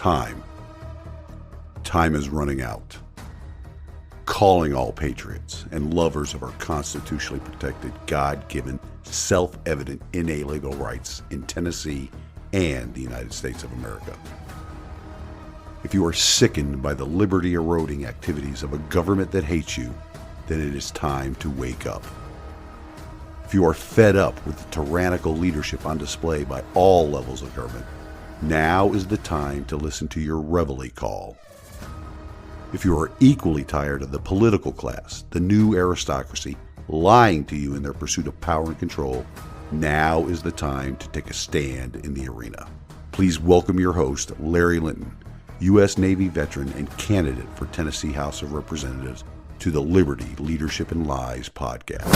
Time is running out. Calling all patriots and lovers of our constitutionally protected, God-given, self-evident, inalienable rights in Tennessee and the United States of America. If you are sickened by the liberty-eroding activities of a government that hates you, then it is time to wake up. If you are fed up with the tyrannical leadership on display by all levels of government, now is the time to listen to your reveille call. If you are equally tired of the political class, the new aristocracy, lying to you in their pursuit of power and control, now is the time to take a stand in the arena. Please welcome your host, Larry Linton, U.S. Navy veteran and candidate for Tennessee House of Representatives, to the Liberty, Leadership, and Lies podcast.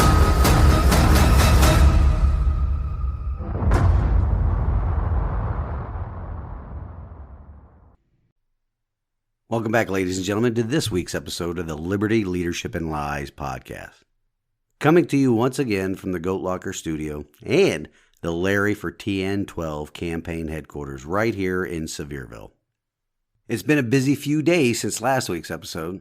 Welcome back, ladies and gentlemen, to this week's episode of the Liberty, Leadership, and Lies podcast. Coming to you once again from the Goat Locker studio and the Larry for TN12 campaign headquarters right here in Sevierville. It's been a busy few days since last week's episode.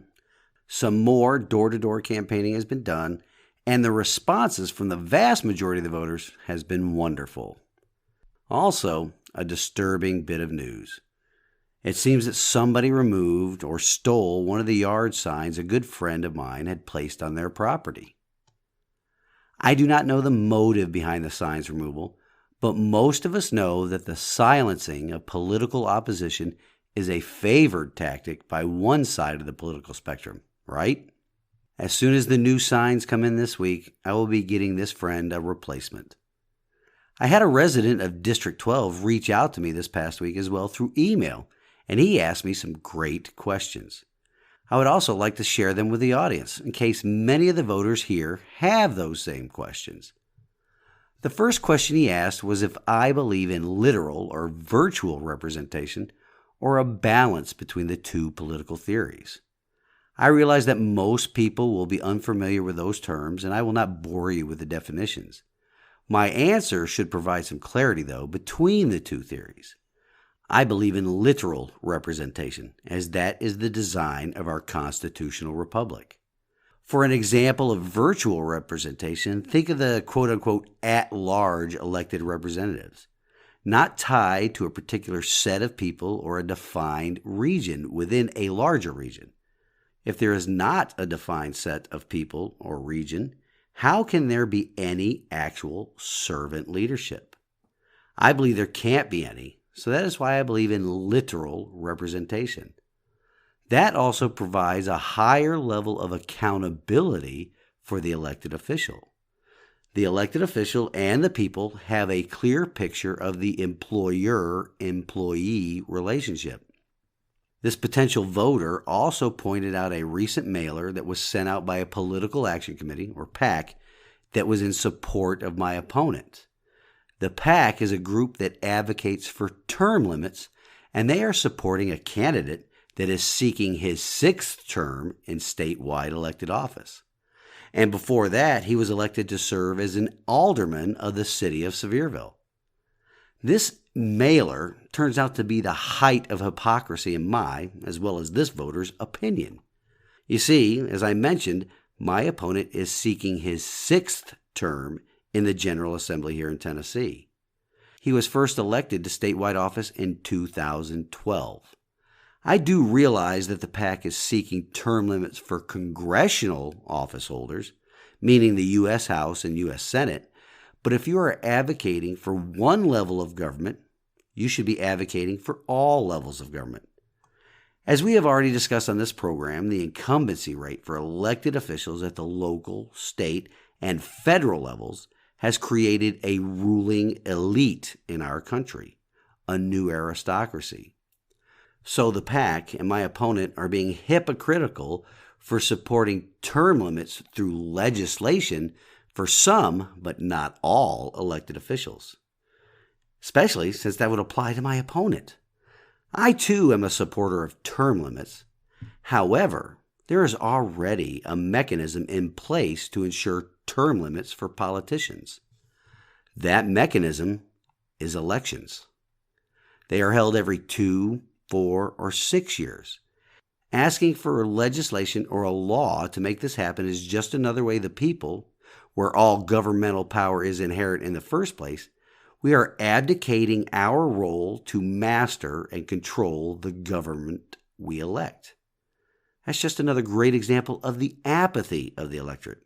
Some more door-to-door campaigning has been done, and the responses from the vast majority of the voters has been wonderful. Also, a disturbing bit of news. It seems that somebody removed or stole one of the yard signs a good friend of mine had placed on their property. I do not know the motive behind the sign's removal, but most of us know that the silencing of political opposition is a favored tactic by one side of the political spectrum, right? As soon as the new signs come in this week, I will be getting this friend a replacement. I had a resident of District 12 reach out to me this past week as well through email, and he asked me some great questions. I would also like to share them with the audience in case many of the voters here have those same questions. The first question he asked was if I believe in literal or virtual representation or a balance between the two political theories. I realize that most people will be unfamiliar with those terms, and I will not bore you with the definitions. My answer should provide some clarity, though, between the two theories. I believe in literal representation, as that is the design of our constitutional republic. For an example of virtual representation, think of the quote-unquote at-large elected representatives, not tied to a particular set of people or a defined region within a larger region. If there is not a defined set of people or region, how can there be any actual servant leadership? I believe there can't be any. So that is why I believe in literal representation. That also provides a higher level of accountability for the elected official. The elected official and the people have a clear picture of the employer-employee relationship. This potential voter also pointed out a recent mailer that was sent out by a political action committee, or PAC, that was in support of my opponent. The PAC is a group that advocates for term limits, and they are supporting a candidate that is seeking his 6th term in statewide elected office. And before that, he was elected to serve as an alderman of the city of Sevierville. This mailer turns out to be the height of hypocrisy in my, as well as this voter's, opinion. You see, as I mentioned, my opponent is seeking his 6th term in the General Assembly here in Tennessee. He was first elected to statewide office in 2012. I do realize that the PAC is seeking term limits for congressional office holders, meaning the U.S. House and U.S. Senate, but if you are advocating for one level of government, you should be advocating for all levels of government. As we have already discussed on this program, the incumbency rate for elected officials at the local, state, and federal levels has created a ruling elite in our country, a new aristocracy. So the PAC and my opponent are being hypocritical for supporting term limits through legislation for some, but not all, elected officials, especially since that would apply to my opponent. I, too, am a supporter of term limits. However, there is already a mechanism in place to ensure term limits for politicians. That mechanism is elections. They are held every 2, 4, or 6 years. Asking for legislation or a law to make this happen is just another way the people, where all governmental power is inherent in the first place, we are abdicating our role to master and control the government we elect. That's just another great example of the apathy of the electorate.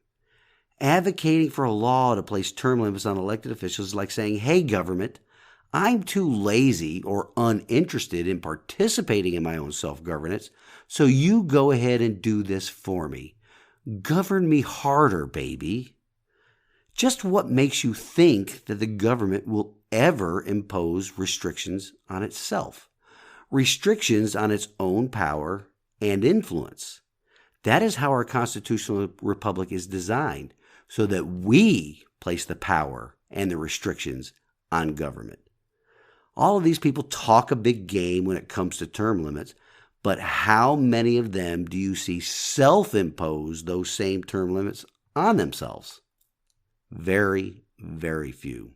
Advocating for a law to place term limits on elected officials is like saying, hey, government, I'm too lazy or uninterested in participating in my own self-governance, so you go ahead and do this for me. Govern me harder, baby. Just what makes you think that the government will ever impose restrictions on itself? Restrictions on its own power and influence. That is how our constitutional republic is designed, so that we place the power and the restrictions on government. All of these people talk a big game when it comes to term limits, but how many of them do you see self-impose those same term limits on themselves? Very, very few.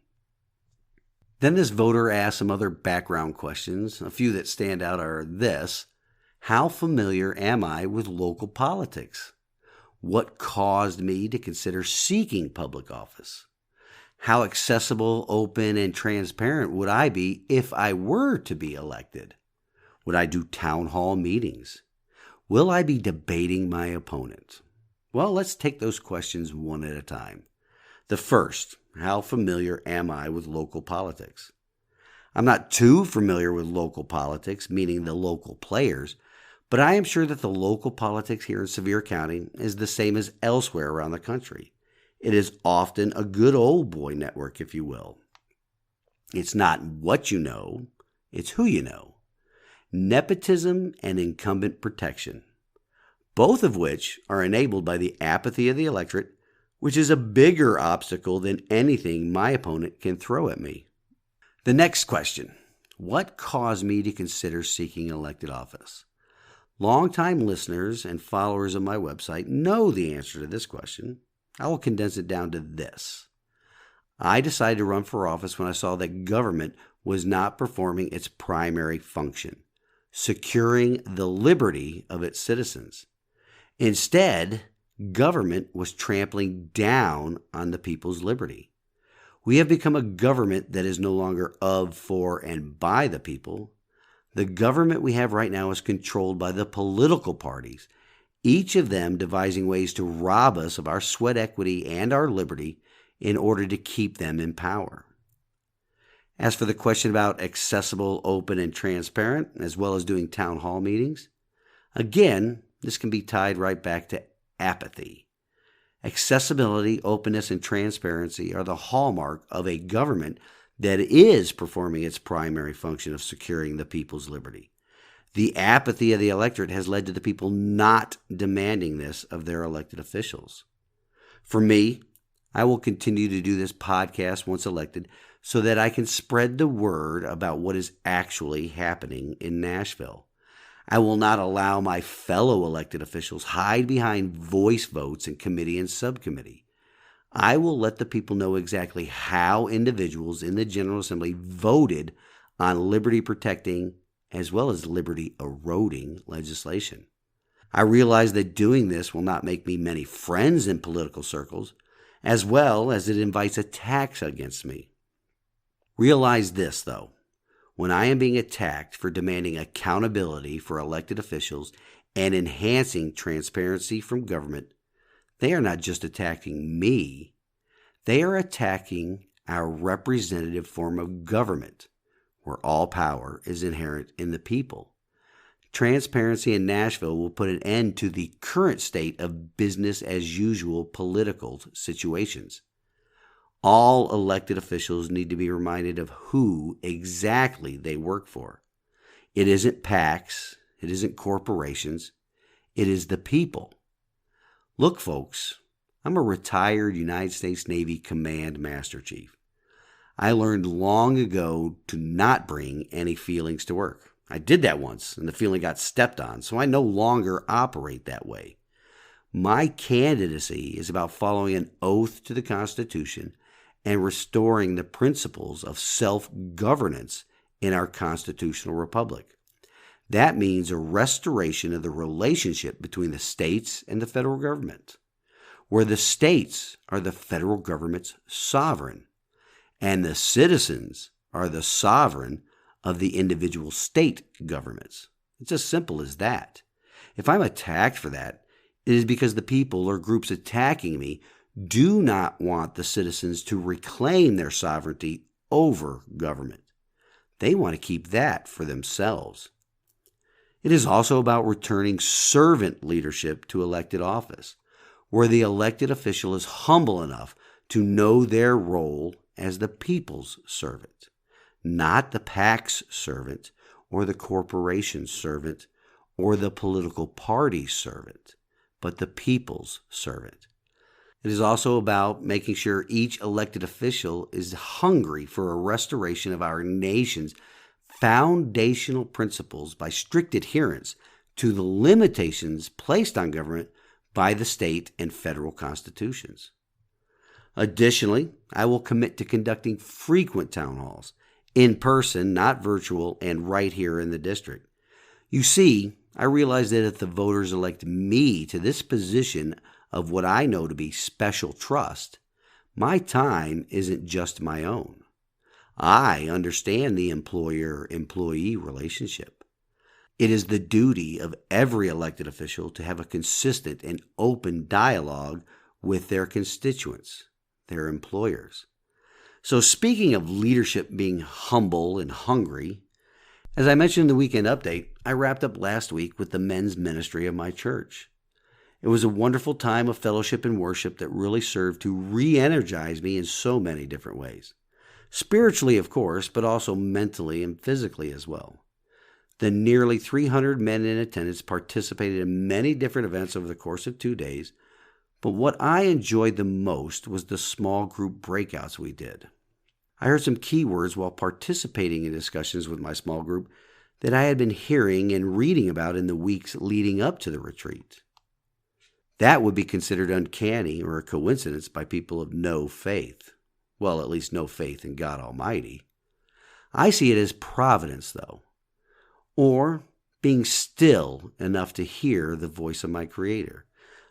Then this voter asked some other background questions. A few that stand out are this: how familiar am I with local politics? What caused me to consider seeking public office? How accessible, open, and transparent would I be if I were to be elected? Would I do town hall meetings? Will I be debating my opponent? Well, let's take those questions one at a time. The first, how familiar am I with local politics? I'm not too familiar with local politics, meaning the local players, but I am sure that the local politics here in Sevier County is the same as elsewhere around the country. It is often a good old boy network, if you will. It's not what you know, it's who you know. Nepotism and incumbent protection, both of which are enabled by the apathy of the electorate, which is a bigger obstacle than anything my opponent can throw at me. The next question: what caused me to consider seeking elected office? Longtime listeners and followers of my website know the answer to this question. I will condense it down to this. I decided to run for office when I saw that government was not performing its primary function, securing the liberty of its citizens. Instead, government was trampling down on the people's liberty. We have become a government that is no longer of, for, and by the people. The government we have right now is controlled by the political parties, each of them devising ways to rob us of our sweat equity and our liberty in order to keep them in power. As for the question about accessible, open, and transparent, as well as doing town hall meetings, again, this can be tied right back to apathy. Accessibility, openness, and transparency are the hallmark of a government that is performing its primary function of securing the people's liberty. The apathy of the electorate has led to the people not demanding this of their elected officials. For me, I will continue to do this podcast once elected so that I can spread the word about what is actually happening in Nashville. I will not allow my fellow elected officials hide behind voice votes in committee and subcommittee. I will let the people know exactly how individuals in the General Assembly voted on liberty-protecting as well as liberty-eroding legislation. I realize that doing this will not make me many friends in political circles, as well as it invites attacks against me. Realize this, though. When I am being attacked for demanding accountability for elected officials and enhancing transparency from government, they are not just attacking me. They are attacking our representative form of government, where all power is inherent in the people. Transparency in Nashville will put an end to the current state of business-as-usual political situations. All elected officials need to be reminded of who exactly they work for. It isn't PACs, it isn't corporations, it is the people. Look, folks, I'm a retired United States Navy Command Master Chief. I learned long ago to not bring any feelings to work. I did that once, and the feeling got stepped on, so I no longer operate that way. My candidacy is about following an oath to the Constitution and restoring the principles of self-governance in our constitutional republic. That means a restoration of the relationship between the states and the federal government, where the states are the federal government's sovereign, and the citizens are the sovereign of the individual state governments. It's as simple as that. If I'm attacked for that, it is because the people or groups attacking me do not want the citizens to reclaim their sovereignty over government. They want to keep that for themselves. It is also about returning servant leadership to elected office, where the elected official is humble enough to know their role as the people's servant, not the PAC's servant or the corporation's servant or the political party's servant, but the people's servant. It is also about making sure each elected official is hungry for a restoration of our nation's foundational principles by strict adherence to the limitations placed on government by the state and federal constitutions. Additionally, I will commit to conducting frequent town halls, in person, not virtual, and right here in the district. You see, I realize that if the voters elect me to this position of what I know to be special trust, my time isn't just my own. I understand the employer-employee relationship. It is the duty of every elected official to have a consistent and open dialogue with their constituents, their employers. So speaking of leadership being humble and hungry, as I mentioned in the weekend update, I wrapped up last week with the men's ministry of my church. It was a wonderful time of fellowship and worship that really served to re-energize me in so many different ways. Spiritually, of course, but also mentally and physically as well. The nearly 300 men in attendance participated in many different events over the course of 2 days, but what I enjoyed the most was the small group breakouts we did. I heard some key words while participating in discussions with my small group that I had been hearing and reading about in the weeks leading up to the retreat. That would be considered uncanny or a coincidence by people of no faith. Well, at least no faith in God Almighty. I see it as providence, though, or being still enough to hear the voice of my Creator,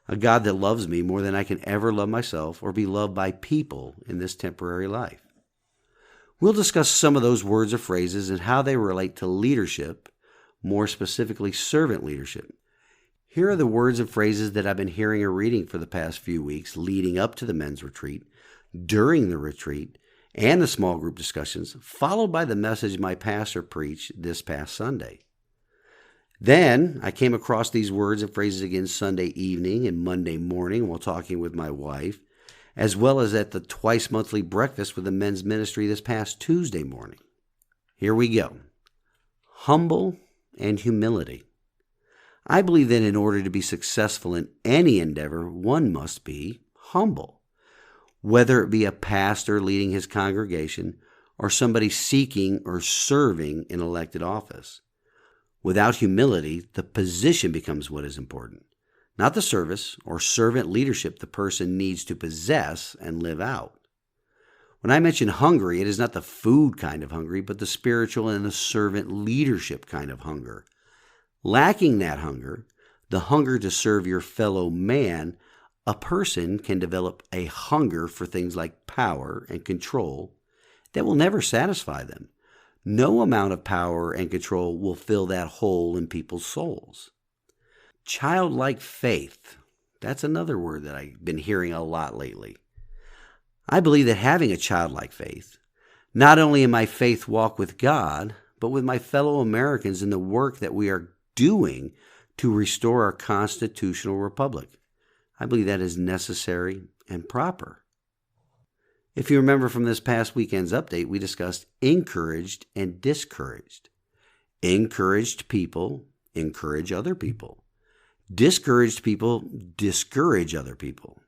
a God that loves me more than I can ever love myself or be loved by people in this temporary life. We'll discuss some of those words or phrases and how they relate to leadership, more specifically servant leadership. Here are the words and phrases that I've been hearing or reading for the past few weeks leading up to the men's retreat, during the retreat, and the small group discussions, followed by the message my pastor preached this past Sunday. Then I came across these words and phrases again Sunday evening and Monday morning while talking with my wife, as well as at the twice-monthly breakfast with the men's ministry this past Tuesday morning. Here we go. Humble and humility. I believe that in order to be successful in any endeavor, one must be humble. Whether it be a pastor leading his congregation or somebody seeking or serving in elected office. Without humility, the position becomes what is important, not the service or servant leadership the person needs to possess and live out. When I mention hungry, it is not the food kind of hungry, but the spiritual and the servant leadership kind of hunger. Lacking that hunger, the hunger to serve your fellow man, a person can develop a hunger for things like power and control that will never satisfy them. No amount of power and control will fill that hole in people's souls. Childlike faith, that's another word that I've been hearing a lot lately. I believe that having a childlike faith, not only in my faith walk with God, but with my fellow Americans in the work that we are doing to restore our constitutional republic. I believe that is necessary and proper. If you remember from this past weekend's update, we discussed encouraged and discouraged. Encouraged people encourage other people. Discouraged people discourage other people.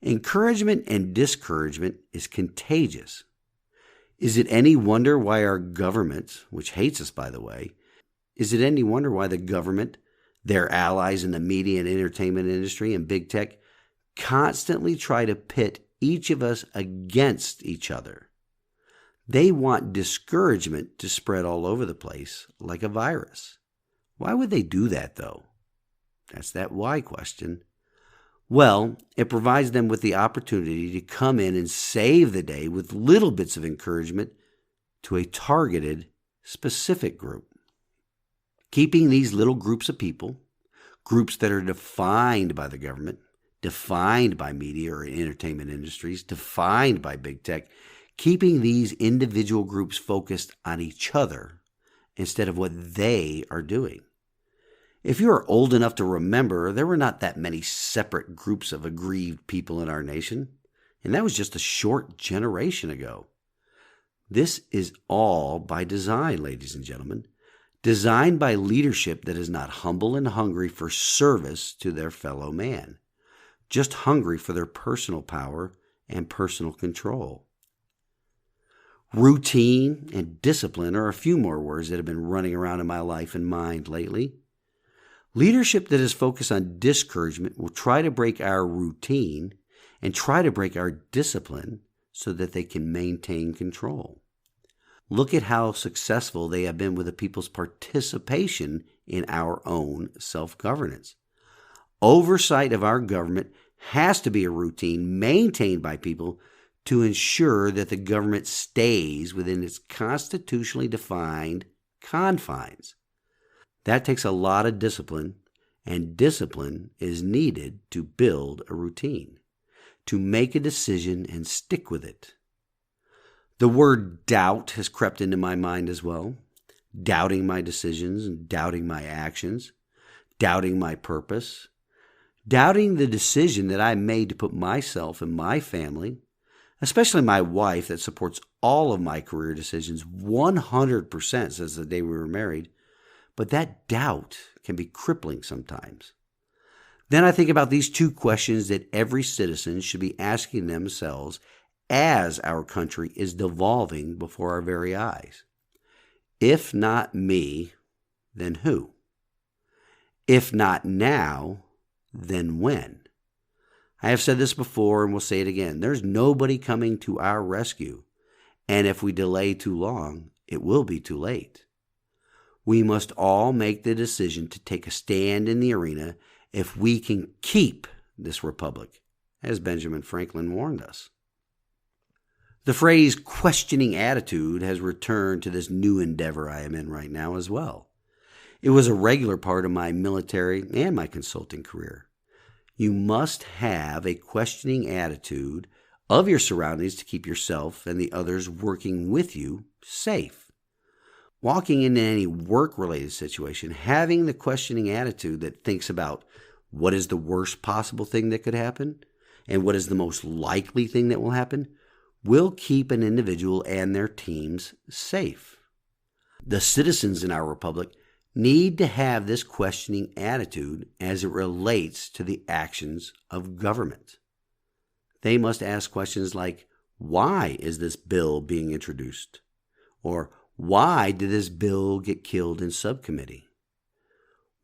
Encouragement and discouragement is contagious. Is it any wonder why our government, which hates us by the way, is it any wonder why the government, their allies in the media and entertainment industry and big tech, constantly try to pit each of us against each other? They want discouragement to spread all over the place like a virus. Why would they do that, though? That's that why question. Well, it provides them with the opportunity to come in and save the day with little bits of encouragement to a targeted, specific group. Keeping these little groups of people, groups that are defined by the government, defined by media or entertainment industries, defined by big tech, keeping these individual groups focused on each other instead of what they are doing. If you are old enough to remember, there were not that many separate groups of aggrieved people in our nation, and that was just a short generation ago. This is all by design, ladies and gentlemen, designed by leadership that is not humble and hungry for service to their fellow man, just hungry for their personal power and personal control. Routine and discipline are a few more words that have been running around in my life and mind lately. Leadership that is focused on discouragement will try to break our routine and try to break our discipline so that they can maintain control. Look at how successful they have been with the people's participation in our own self-governance. Oversight of our government has to be a routine maintained by people to ensure that the government stays within its constitutionally defined confines. That takes a lot of discipline, and discipline is needed to build a routine, to make a decision and stick with it. The word doubt has crept into my mind as well, doubting my decisions and doubting my actions, doubting my purpose, doubting the decision that I made to put myself and my family, especially my wife that supports all of my career decisions 100% since the day we were married. But that doubt can be crippling sometimes. Then I think about these two questions that every citizen should be asking themselves as our country is devolving before our very eyes. If not me, then who? If not now, then when? I have said this before and will say it again. There's nobody coming to our rescue. And if we delay too long, it will be too late. We must all make the decision to take a stand in the arena if we can keep this republic, as Benjamin Franklin warned us. The phrase questioning attitude has returned to this new endeavor I am in right now as well. It was a regular part of my military and my consulting career. You must have a questioning attitude of your surroundings to keep yourself and the others working with you safe. Walking into any work-related situation, having the questioning attitude that thinks about what is the worst possible thing that could happen and what is the most likely thing that will happen will keep an individual and their teams safe. The citizens in our republic need to have this questioning attitude as it relates to the actions of government. They must ask questions like, why is this bill being introduced? Or why did this bill get killed in subcommittee?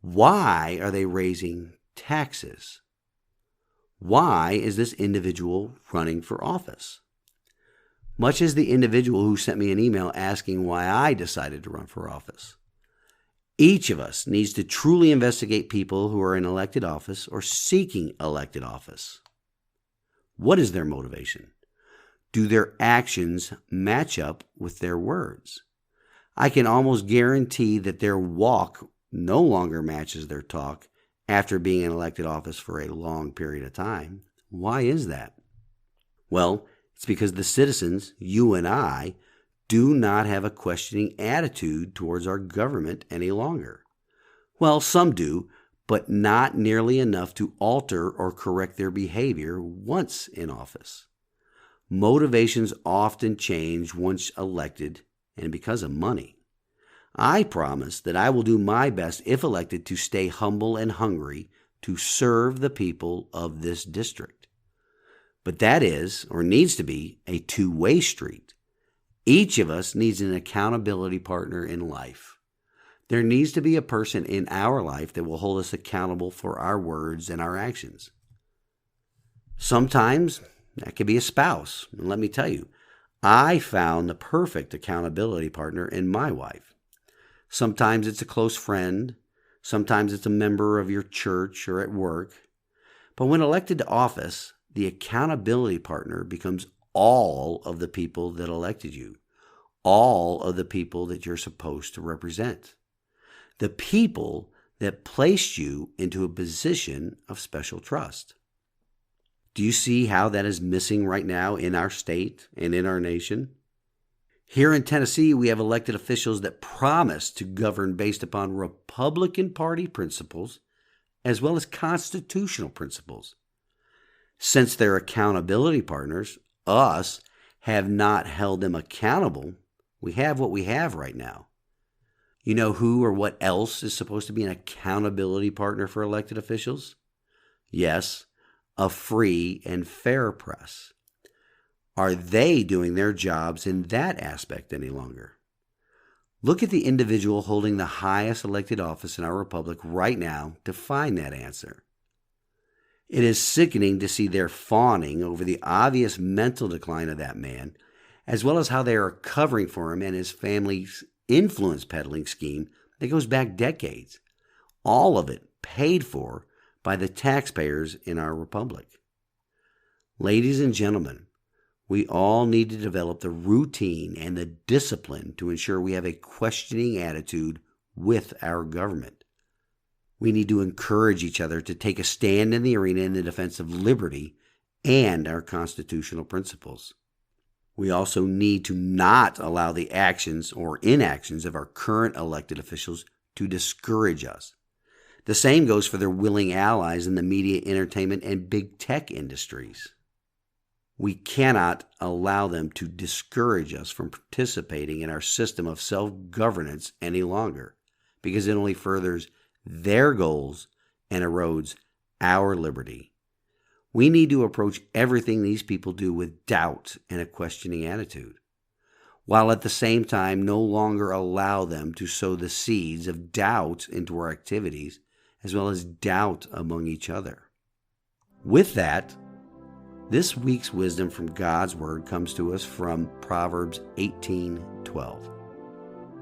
Why are they raising taxes? Why is this individual running for office? Much as the individual who sent me an email asking why I decided to run for office. Each of us needs to truly investigate people who are in elected office or seeking elected office. What is their motivation? Do their actions match up with their words? I can almost guarantee that their walk no longer matches their talk after being in elected office for a long period of time. Why is that? Well, it's because the citizens, you and I, do not have a questioning attitude towards our government any longer. Well, some do, but not nearly enough to alter or correct their behavior once in office. Motivations often change once elected and because of money. I promise that I will do my best, if elected, to stay humble and hungry to serve the people of this district. But that is, or needs to be, a two-way street. Each of us needs an accountability partner in life. There needs to be a person in our life that will hold us accountable for our words and our actions. Sometimes that could be a spouse. And let me tell you, I found the perfect accountability partner in my wife. Sometimes it's a close friend. Sometimes it's a member of your church or at work. But when elected to office, the accountability partner becomes all of the people that elected you, all of the people that you're supposed to represent, the people that placed you into a position of special trust. Do you see how that is missing right now in our state and in our nation? Here in Tennessee, we have elected officials that promise to govern based upon Republican Party principles as well as constitutional principles. Since they're accountability partners, us, have not held them accountable, we have what we have right now. You know who or what else is supposed to be an accountability partner for elected officials? Yes, a free and fair press. Are they doing their jobs in that aspect any longer? Look at the individual holding the highest elected office in our republic right now to find that answer. It is sickening to see their fawning over the obvious mental decline of that man, as well as how they are covering for him and his family's influence peddling scheme that goes back decades. All of it paid for by the taxpayers in our republic. Ladies and gentlemen, we all need to develop the routine and the discipline to ensure we have a questioning attitude with our government. We need to encourage each other to take a stand in the arena in the defense of liberty and our constitutional principles. We also need to not allow the actions or inactions of our current elected officials to discourage us. The same goes for their willing allies in the media, entertainment, and big tech industries. We cannot allow them to discourage us from participating in our system of self-governance any longer, because it only furthers their goals and erodes our liberty. We need to approach everything these people do with doubt and a questioning attitude, while at the same time no longer allow them to sow the seeds of doubt into our activities, as well as doubt among each other. With that, this week's wisdom from God's Word comes to us from Proverbs 18:12.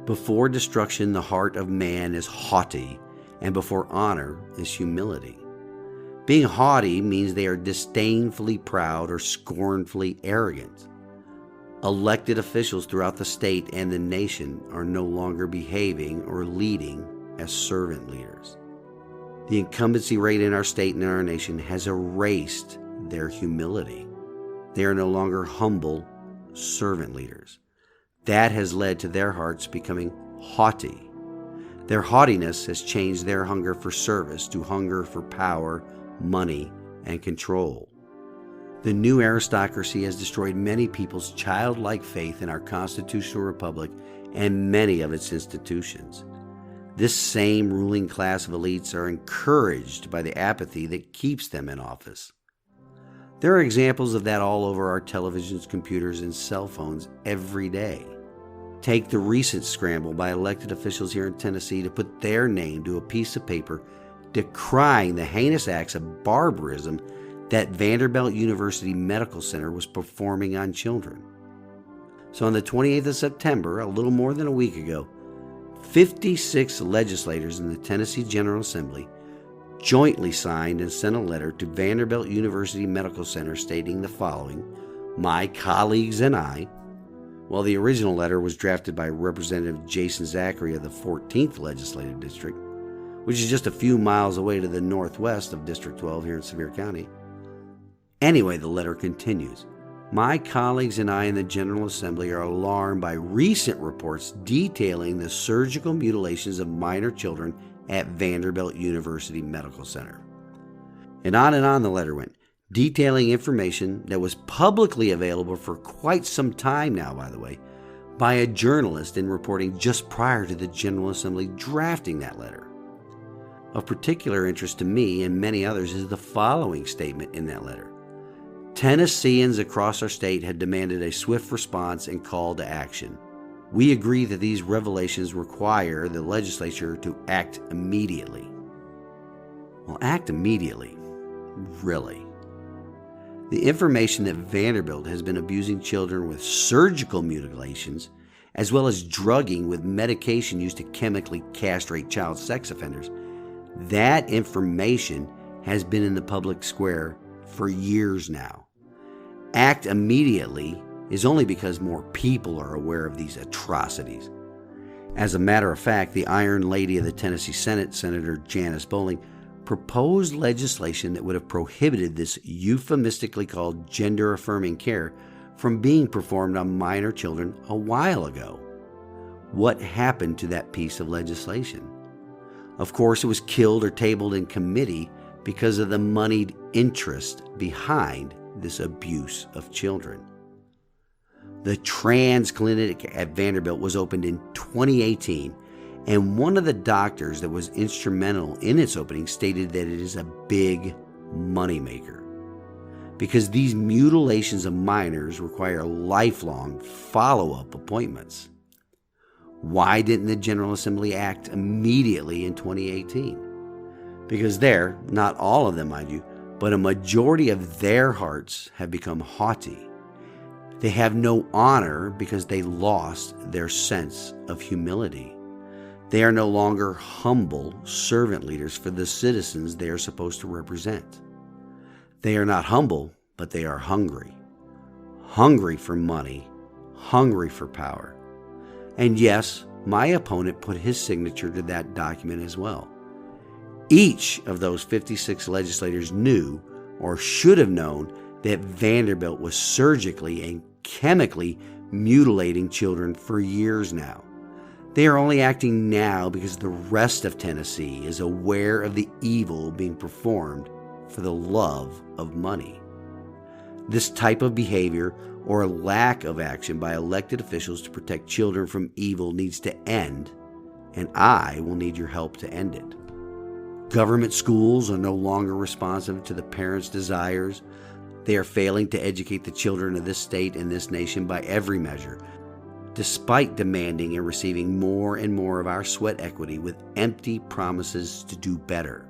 Before destruction, the heart of man is haughty, and before honor is humility. Being haughty means they are disdainfully proud or scornfully arrogant. Elected officials throughout the state and the nation are no longer behaving or leading as servant leaders. The incumbency rate in our state and in our nation has erased their humility. They are no longer humble servant leaders. That has led to their hearts becoming haughty. Their haughtiness has changed their hunger for service to hunger for power, money, and control. The new aristocracy has destroyed many people's childlike faith in our constitutional republic and many of its institutions. This same ruling class of elites are encouraged by the apathy that keeps them in office. There are examples of that all over our televisions, computers, and cell phones every day. Take the recent scramble by elected officials here in Tennessee to put their name to a piece of paper decrying the heinous acts of barbarism that Vanderbilt University Medical Center was performing on children. So on the 28th of September, a little more than a week ago, 56 legislators in the Tennessee General Assembly jointly signed and sent a letter to Vanderbilt University Medical Center stating the following: "My colleagues and I," while the original letter was drafted by Representative Jason Zachary of the 14th Legislative District, which is just a few miles away to the northwest of District 12 here in Sevier County. Anyway, the letter continues. "My colleagues and I in the General Assembly are alarmed by recent reports detailing the surgical mutilations of minor children at Vanderbilt University Medical Center." And on the letter went, detailing information that was publicly available for quite some time now, by the way, by a journalist in reporting just prior to the General Assembly drafting that letter. Of particular interest to me and many others is the following statement in that letter. Tennesseans across our state had demanded a swift response and call to action. We agree that these revelations require the legislature to act immediately. Well, act immediately? Really? The information that Vanderbilt has been abusing children with surgical mutilations, as well as drugging with medication used to chemically castrate child sex offenders, That information has been in the public square for years now. Act immediately is only because more people are aware of these atrocities. As a matter of fact, the Iron Lady of the Tennessee Senate, Senator Janice Bowling, proposed legislation that would have prohibited this euphemistically called gender-affirming care from being performed on minor children a while ago. What happened to that piece of legislation? Of course, it was killed or tabled in committee because of the moneyed interest behind this abuse of children. The trans clinic at Vanderbilt was opened in 2018, and one of the doctors that was instrumental in its opening stated that it is a big moneymaker because these mutilations of minors require lifelong follow-up appointments. Why didn't the General Assembly act immediately in 2018? Because there, not all of them, mind you, but a majority of their hearts have become haughty. They have no honor because they lost their sense of humility. They are no longer humble servant leaders for the citizens they are supposed to represent. They are not humble, but they are hungry. Hungry for money, hungry for power. And yes, my opponent put his signature to that document as well. Each of those 56 legislators knew, or should have known, that Vanderbilt was surgically and chemically mutilating children for years now. They are only acting now because the rest of Tennessee is aware of the evil being performed for the love of money. This type of behavior or lack of action by elected officials to protect children from evil needs to end, and I will need your help to end it. Government schools are no longer responsive to the parents' desires. They are failing to educate the children of this state and this nation by every measure, despite demanding and receiving more and more of our sweat equity with empty promises to do better.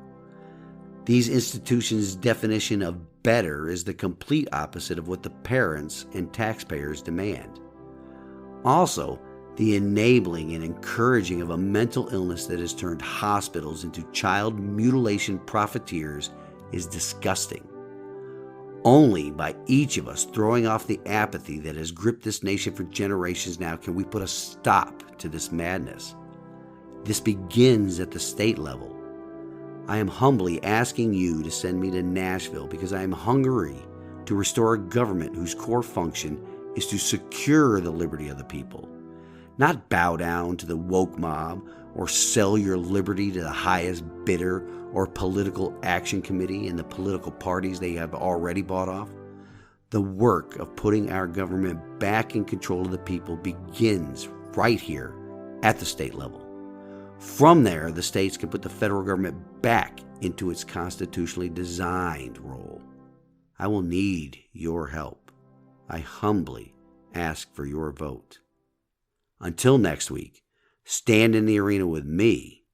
These institutions' definition of better is the complete opposite of what the parents and taxpayers demand. Also, the enabling and encouraging of a mental illness that has turned hospitals into child mutilation profiteers is disgusting. Only by each of us throwing off the apathy that has gripped this nation for generations now can we put a stop to this madness. This begins at the state level. I am humbly asking you to send me to Nashville because I am hungry to restore a government whose core function is to secure the liberty of the people, not bow down to the woke mob or sell your liberty to the highest bidder or political action committee and the political parties they have already bought off. The work of putting our government back in control of the people begins right here at the state level. From there, the states can put the federal government back into its constitutionally designed role. I will need your help. I humbly ask for your vote. Until next week, stand in the arena with me.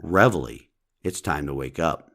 Reveille, it's time to wake up.